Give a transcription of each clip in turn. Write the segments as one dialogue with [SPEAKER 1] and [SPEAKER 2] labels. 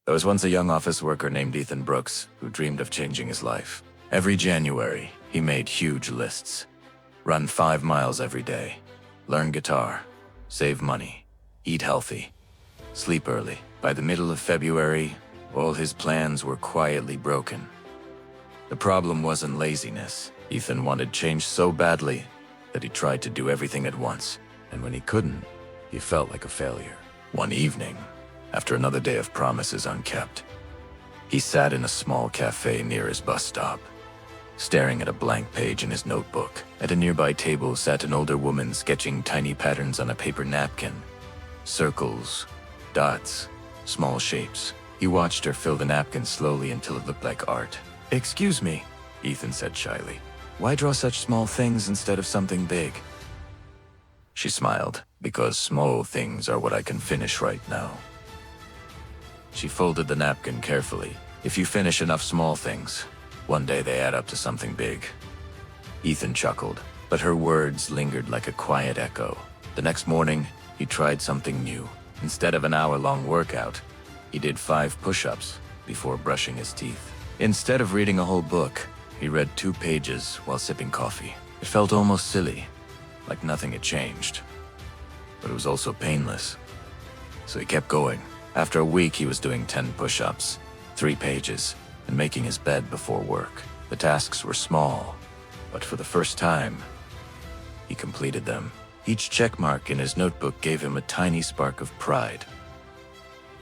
[SPEAKER 1] There was once a young office worker named Ethan Brooks who dreamed of changing his life. Every January, he made huge lists. Run 5 miles every day. Learn guitar. Save money. Eat healthy. Sleep early. By the middle of February, all his plans were quietly broken. The problem wasn't laziness. Ethan wanted change so badly that he tried to do everything at once. And when he couldn't, he felt like a failure. One evening, after another day of promises unkept, he sat in a small cafe near his bus stop, staring at a blank page in his notebook. At a nearby table sat an older woman sketching tiny patterns on a paper napkin. Circles, dots, small shapes. He watched her fill the napkin slowly until it looked like art. "Excuse me," Ethan said shyly. "Why draw such small things instead of something big?" She smiled. "Because small things are what I can finish right now." She folded the napkin carefully. "If you finish enough small things, one day they add up to something big." Ethan chuckled, but her words lingered like a quiet echo. The next morning, he tried something new. Instead of an hour-long workout, he did 5 push-ups before brushing his teeth. Instead of reading a whole book, he read 2 pages while sipping coffee. It felt almost silly, like nothing had changed. But it was also painless. So he kept going. After a week, he was doing 10 push-ups, 3 pages, and making his bed before work. The tasks were small, but for the first time, he completed them. Each checkmark in his notebook gave him a tiny spark of pride.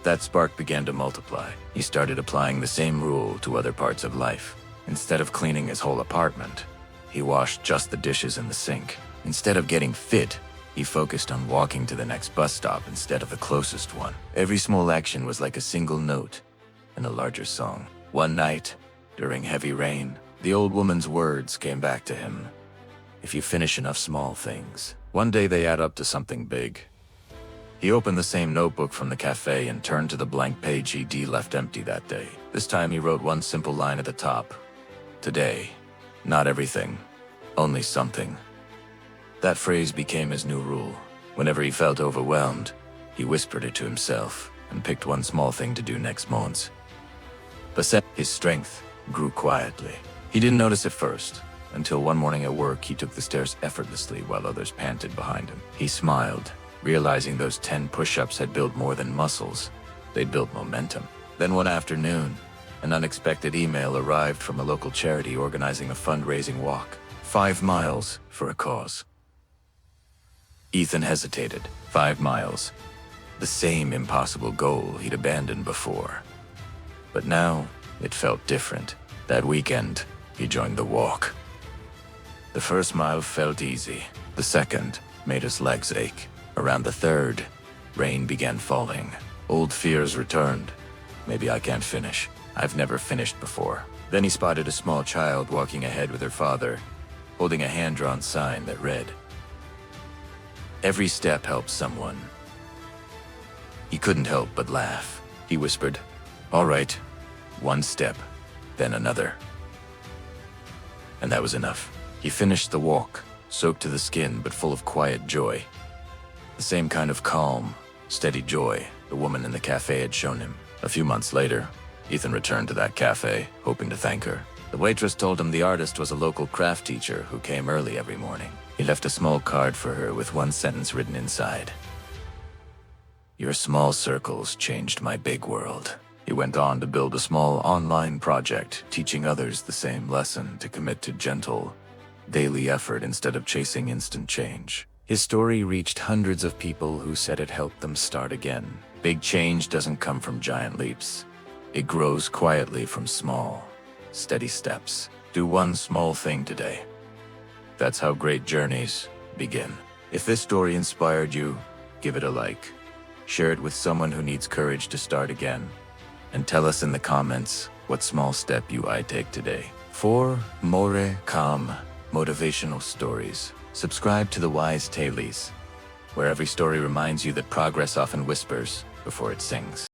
[SPEAKER 1] That spark began to multiply. He started applying the same rule to other parts of life. Instead of cleaning his whole apartment, he washed just the dishes in the sink. Instead of getting fit, he focused on walking to the next bus stop instead of the closest one. Every small action was like a single note in a larger song. One night, during heavy rain, the old woman's words came back to him. "If you finish enough small things, one day they add up to something big." He opened the same notebook from the cafe and turned to the blank page he'd left empty that day. This time he wrote one simple line at the top. "Today, not everything, only something." That phrase became his new rule. Whenever he felt overwhelmed, he whispered it to himself and picked one small thing to do next moment. But his strength grew quietly. He didn't notice at first, until one morning at work he took the stairs effortlessly while others panted behind him. He smiled, realizing those 10 push-ups had built more than muscles. They'd built momentum. Then one afternoon, an unexpected email arrived from a local charity organizing a fundraising walk. 5 miles for a cause. Ethan hesitated. 5 miles. The same impossible goal he'd abandoned before. But now, it felt different. That weekend, he joined the walk. The first mile felt easy. The second made his legs ache. Around the third, rain began falling. Old fears returned. Maybe I can't finish. I've never finished before. Then he spotted a small child walking ahead with her father, holding a hand-drawn sign that read, "Every step helps someone." He couldn't help but laugh. He whispered, "All right, one step, then another." And that was enough. He finished the walk, soaked to the skin but full of quiet joy. The same kind of calm, steady joy the woman in the cafe had shown him. A few months later, Ethan returned to that cafe, hoping to thank her. The waitress told him the artist was a local craft teacher who came early every morning. He left a small card for her with one sentence written inside. "Your small circles changed my big world." He went on to build a small online project, teaching others the same lesson: to commit to gentle, daily effort instead of chasing instant change. His story reached hundreds of people who said it helped them start again. Big change doesn't come from giant leaps. It grows quietly from small, steady steps. Do one small thing today. That's how great journeys begin. If this story inspired you, give it a like. Share it with someone who needs courage to start again. And tell us in the comments what small step you I take today. For more calm, motivational stories, subscribe to The Wise Tales, where every story reminds you that progress often whispers before it sings.